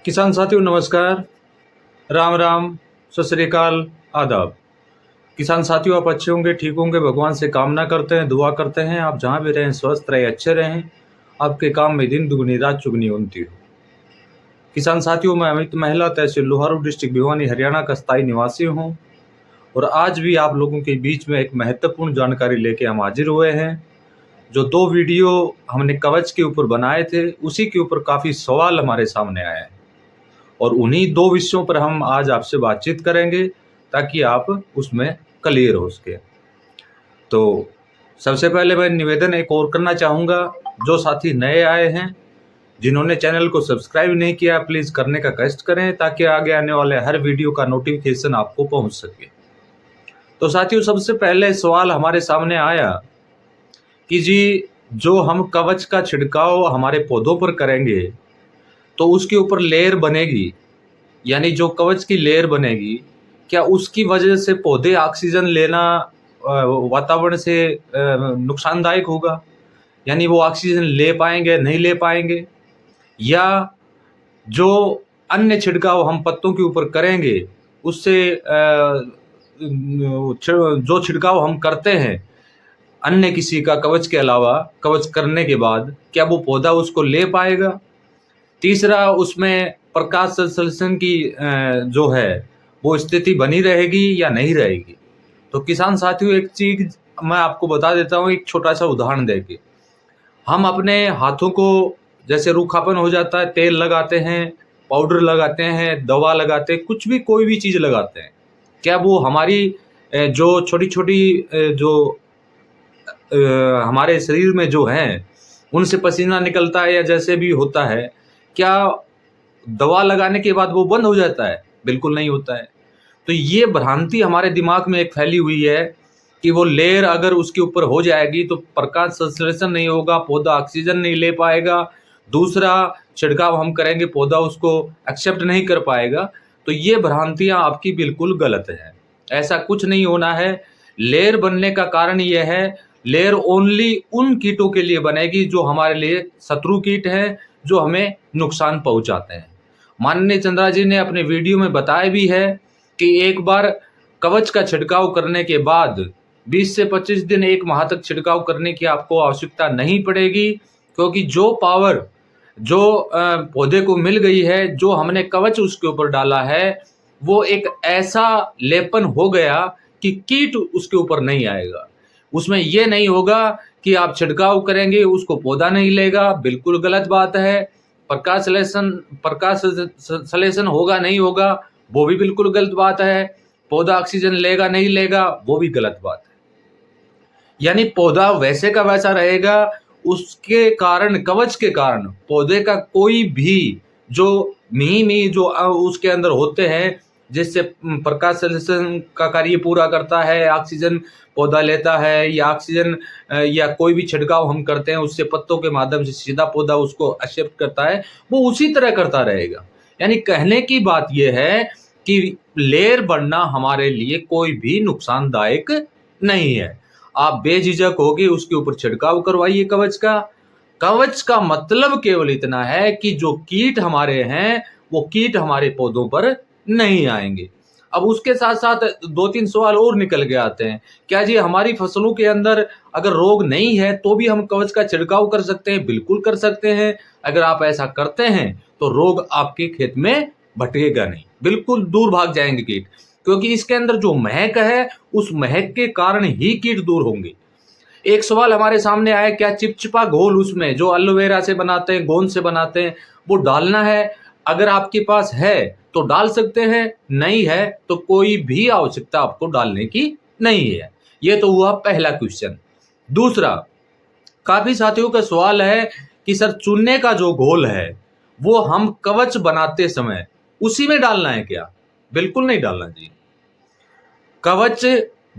किसान साथियों नमस्कार, राम राम, सत श्री अकाल, आदाब। किसान साथियों आप अच्छे होंगे, ठीक होंगे, भगवान से कामना करते हैं, दुआ करते हैं आप जहाँ भी रहें स्वस्थ रहें, अच्छे रहें, आपके काम में दिन दुगनी रात चुगनी उनती हो। किसान साथियों मैं अमित महिला तहसील लोहारू डिस्ट्रिक्ट भिवानी हरियाणा का स्थायी निवासी हूँ और आज भी आप लोगों के बीच में एक महत्वपूर्ण जानकारी लेके हम हाजिर हुए हैं। जो 2 वीडियो हमने कवच के ऊपर बनाए थे उसी के ऊपर काफ़ी सवाल हमारे सामने आए हैं और उन्हीं 2 विषयों पर हम आज आपसे बातचीत करेंगे ताकि आप उसमें क्लियर हो सके। तो सबसे पहले मैं निवेदन एक और करना चाहूँगा, जो साथी नए आए हैं जिन्होंने चैनल को सब्सक्राइब नहीं किया प्लीज़ करने का कष्ट करें ताकि आगे आने वाले हर वीडियो का नोटिफिकेशन आपको पहुँच सके। तो साथियों सबसे पहले सवाल हमारे सामने आया कि जी जो हम कवच का छिड़काव हमारे पौधों पर करेंगे तो उसके ऊपर लेयर बनेगी, यानी जो कवच की लेयर बनेगी, क्या उसकी वजह से पौधे ऑक्सीजन लेना वातावरण से नुकसानदायक होगा? यानी वो ऑक्सीजन ले पाएँगे, नहीं ले पाएँगे? या जो अन्य छिड़काव हम पत्तों के ऊपर करेंगे, उससे जो छिड़काव हम करते हैं, अन्य किसी का कवच के अलावा, कवच करने के बाद, क्या वो पौधा उसको ले पाएगा? तीसरा उसमें प्रकाश संश्लेषण की जो है वो स्थिति बनी रहेगी या नहीं रहेगी। तो किसान साथियों एक चीज़ मैं आपको बता देता हूँ एक छोटा सा उदाहरण देके। हम अपने हाथों को जैसे रूखापन हो जाता है, तेल लगाते हैं, पाउडर लगाते हैं, दवा लगाते हैं, कुछ भी कोई भी चीज़ लगाते हैं, क्या वो हमारी जो छोटी-छोटी जो हमारे शरीर में जो हैं उनसे पसीना निकलता है या जैसे भी होता है, क्या दवा लगाने के बाद वो बंद हो जाता है? बिल्कुल नहीं होता है। तो ये भ्रांति हमारे दिमाग में एक फैली हुई है कि वो लेयर अगर उसके ऊपर हो जाएगी तो प्रकाश संश्लेषण नहीं होगा, पौधा ऑक्सीजन नहीं ले पाएगा, दूसरा छिड़काव हम करेंगे पौधा उसको एक्सेप्ट नहीं कर पाएगा। तो ये भ्रांतियाँ आपकी बिल्कुल गलत हैं। ऐसा कुछ नहीं होना है। लेयर बनने का कारण ये है, लेयर ओनली उन कीटों के लिए बनेगी जो हमारे लिए शत्रु कीट हैं, जो हमें नुकसान पहुँचाते हैं। माननीय चंद्रा जी ने अपने वीडियो में बताया भी है कि एक बार कवच का छिड़काव करने के बाद 20 से 25 दिन 1 माह तक छिड़काव करने की आपको आवश्यकता नहीं पड़ेगी, क्योंकि जो पावर जो पौधे को मिल गई है, जो हमने कवच उसके ऊपर डाला है, वो एक ऐसा लेपन हो गया कि कीट उसके ऊपर नहीं आएगा। उसमें ये नहीं होगा कि आप छिड़काव करेंगे उसको पौधा नहीं लेगा, बिल्कुल गलत बात है। प्रकाश संश्लेषण होगा नहीं होगा, वो भी बिल्कुल गलत बात है। पौधा ऑक्सीजन लेगा नहीं लेगा, वो भी गलत बात है। यानी पौधा वैसे का वैसा रहेगा, उसके कारण कवच के कारण पौधे का कोई भी जो मिही जो उसके अंदर होते हैं जिससे प्रकाश संश्लेषण का कार्य पूरा करता है, ऑक्सीजन पौधा लेता है या ऑक्सीजन या कोई भी छिड़काव हम करते हैं उससे पत्तों के माध्यम से सीधा पौधा उसको एक्सेप्ट करता है, वो उसी तरह करता रहेगा। यानी कहने की बात यह है कि लेयर बढ़ना हमारे लिए कोई भी नुकसानदायक नहीं है। आप बेझिझक होके उसके ऊपर छिड़काव करवाइए कवच का। कवच का मतलब केवल इतना है कि जो कीट हमारे हैं, वो कीट हमारे पौधों पर नहीं आएँगे। अब उसके साथ-साथ 2-3 सवाल और निकल के आते हैं। क्या जी हमारी फसलों के अंदर अगर रोग नहीं है, तो भी हम कवच का छिड़काव कर सकते हैं? बिल्कुल कर सकते हैं। अगर आप ऐसा करते हैं, तो रोग आपके खेत में भटकेगा नहीं, बिल्कुल दूर भाग जाएँगे कीट। क्योंकि इसके अंदर जो महक है, उस महक के कारण ही कीट दूर होंगे। एक सवाल हमारे सामने आया, क्या चिपचिपा घोल उसमें जो एलोवेरा से बनाते हैं, गोंद से बनाते हैं, वो डालना है? अगर आपके पास है तो डाल सकते हैं, नहीं है तो कोई भी आवश्यकता आपको डालने की नहीं है। ये तो हुआ पहला क्वेश्चन। दूसरा, काफ़ी साथियों का सवाल है कि सर चूने का जो घोल है, वो हम कवच बनाते समय उसी में डालना है क्या? बिल्कुल नहीं डालना जी। कवच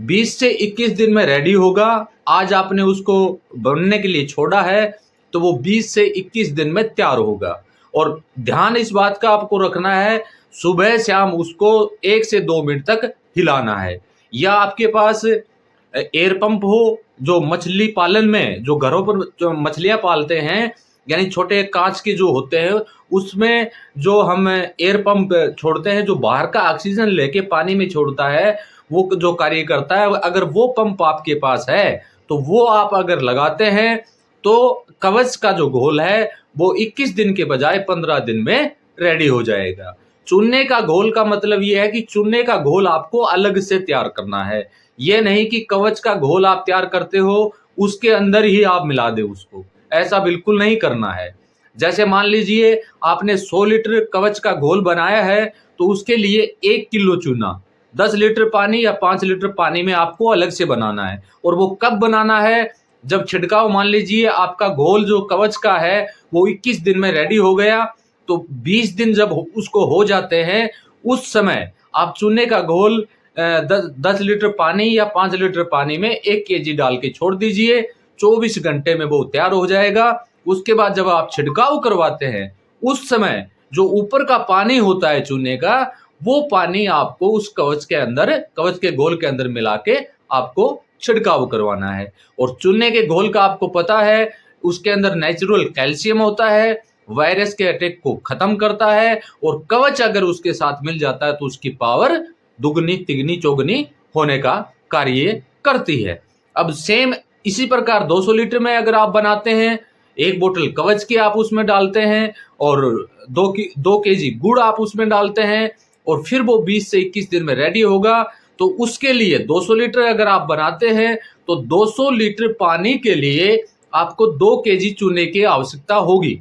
20 से 21 दिन में रेडी होगा। आज आपने उसको बनने के लिए छोड़ा है तो वो 20 से 21 दिन में तैयार होगा। और ध्यान इस बात का आपको रखना है, सुबह शाम उसको 1 से 2 मिनट तक हिलाना है। या आपके पास एयर पंप हो, जो मछली पालन में जो घरों पर जो मछलियाँ पालते हैं यानी छोटे कांच के जो होते हैं उसमें जो हम एयर पंप छोड़ते हैं, जो बाहर का ऑक्सीजन लेके पानी में छोड़ता है, वो जो कार्य करता है, अगर वो पंप आपके पास है तो वो आप अगर लगाते हैं तो कवच का जो घोल है वो 21 दिन के बजाय 15 दिन में रेडी हो जाएगा। चूने का घोल का मतलब ये है कि चूने का घोल आपको अलग से तैयार करना है। ये नहीं कि कवच का घोल आप तैयार करते हो उसके अंदर ही आप मिला दे उसको, ऐसा बिल्कुल नहीं करना है। जैसे मान लीजिए आपने 100 लीटर कवच का घोल बनाया है तो उसके लिए 1 किलो चूना 10 लीटर पानी या 5 लीटर पानी में आपको अलग से बनाना है। और वो कब बनाना है? जब छिड़काव, मान लीजिए आपका घोल जो कवच का है वो 21 दिन में रेडी हो गया, तो 20 दिन जब उसको हो जाते हैं उस समय आप चूने का घोल 10 लीटर पानी या 5 लीटर पानी में 1 केजी डाल के छोड़ दीजिए। 24 घंटे में वो तैयार हो जाएगा। उसके बाद जब आप छिड़काव करवाते हैं उस समय जो ऊपर का पानी होता है चूने का, वो पानी आपको उस कवच के अंदर, कवच के घोल के अंदर मिला के आपको छिड़काव करवाना है। और चूने के घोल का आपको पता है उसके अंदर नेचुरल कैल्शियम होता है, वायरस के अटैक को खत्म करता है, और कवच अगर उसके साथ मिल जाता है तो उसकी पावर दुगनी तिगनी चौगनी होने का कार्य करती है। अब सेम इसी प्रकार 200 लीटर में अगर आप बनाते हैं, 1 बोतल कवच की आप उसमें डालते हैं और 2 केजी गुड़ आप उसमें डालते हैं, और फिर वो 20 से 21 दिन में रेडी होगा। तो उसके लिए 200 लीटर अगर आप बनाते हैं तो 200 लीटर पानी के लिए आपको 2 केजी चूने की आवश्यकता होगी।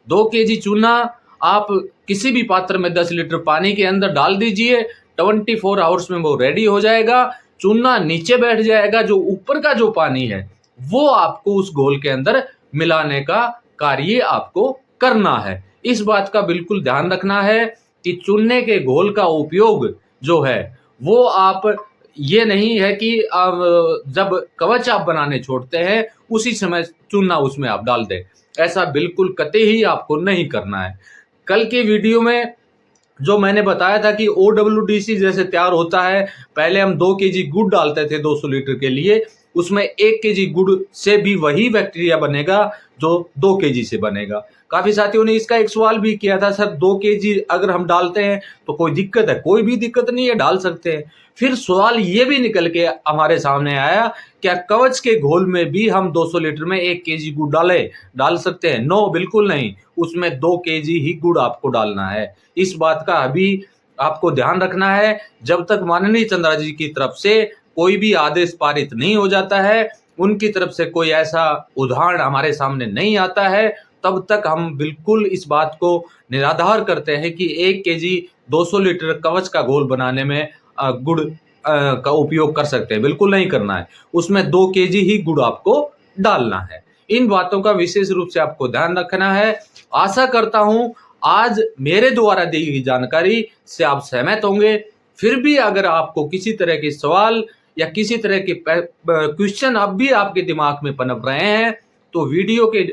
2 केजी चूना आप किसी भी पात्र में 10 लीटर पानी के अंदर डाल दीजिए, 24 आवर्स में वो रेडी हो जाएगा। चूना नीचे बैठ जाएगा, जो ऊपर का जो पानी है वो आपको उस घोल के अंदर मिलाने का कार्य आपको करना है। इस बात का बिल्कुल ध्यान रखना है कि चूने के घोल का उपयोग जो है वो आप, ये नहीं है कि आप जब कवच आप बनाने छोड़ते हैं उसी समय चूना उसमें आप डाल दें, ऐसा बिल्कुल कतई ही आपको नहीं करना है। कल के वीडियो में जो मैंने बताया था कि OWDC जैसे तैयार होता है, पहले हम 2 केजी गुड़ डालते थे 200 लीटर के लिए, उसमें 1 केजी गुड़ से भी वही बैक्टीरिया बनेगा जो 2 केजी से बनेगा। काफी साथियों ने इसका एक सवाल भी किया था, सर 2 केजी अगर हम डालते हैं तो कोई दिक्कत है? कोई भी दिक्कत नहीं है, डाल सकते हैं। फिर सवाल ये भी निकल के हमारे सामने आया, क्या कवच के घोल में भी हम 200 लीटर में 1 केजी गुड़ डाल सकते हैं? नो, बिल्कुल नहीं, उसमें 2 केजी ही गुड़ आपको डालना है। इस बात का अभी आपको ध्यान रखना है। जब तक माननीय चंद्रा जी की तरफ से कोई भी आदेश पारित नहीं हो जाता है, उनकी तरफ से कोई ऐसा उदाहरण हमारे सामने नहीं आता है, तब तक हम बिल्कुल इस बात को निराधार करते हैं कि 1 केजी 200 लीटर कवच का घोल बनाने में गुड़ का उपयोग कर सकते हैं। बिल्कुल नहीं करना है, उसमें 2 केजी ही गुड़ आपको डालना है। इन बातों का विशेष रूप से आपको ध्यान रखना है। आशा करता हूं आज मेरे द्वारा दी गई जानकारी से आप सहमत होंगे। फिर भी अगर आपको किसी तरह के सवाल या किसी तरह के क्वेश्चन अब भी आपके दिमाग में पनप रहे हैं तो वीडियो के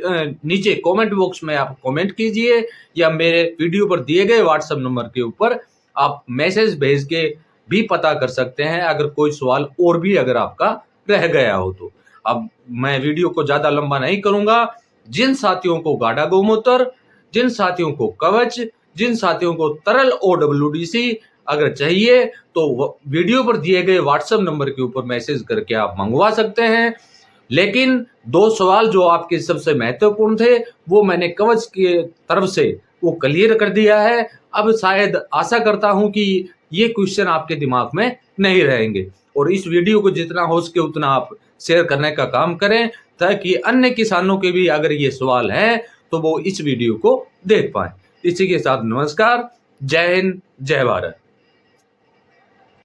नीचे कमेंट बॉक्स में आप कमेंट कीजिए, या मेरे वीडियो पर दिए गए व्हाट्सएप नंबर के ऊपर आप मैसेज भेज के भी पता कर सकते हैं अगर कोई सवाल और भी अगर आपका रह गया हो तो। अब मैं वीडियो को ज़्यादा लंबा नहीं करूँगा। जिन साथियों को गाढ़ा गोमूत्र, जिन साथियों को कवच, जिन साथियों को तरल OWDC अगर चाहिए तो वीडियो पर दिए गए व्हाट्सएप नंबर के ऊपर मैसेज करके आप मंगवा सकते हैं। लेकिन 2 सवाल जो आपके सबसे महत्वपूर्ण थे वो मैंने कवच की तरफ से वो क्लियर कर दिया है। अब शायद आशा करता हूं कि ये क्वेश्चन आपके दिमाग में नहीं रहेंगे, और इस वीडियो को जितना हो सके उतना आप शेयर करने का काम करें ताकि अन्य किसानों के भी अगर ये सवाल हैं तो वो इस वीडियो को देख पाएं। इसी के साथ नमस्कार, जय हिंद, जय भारत।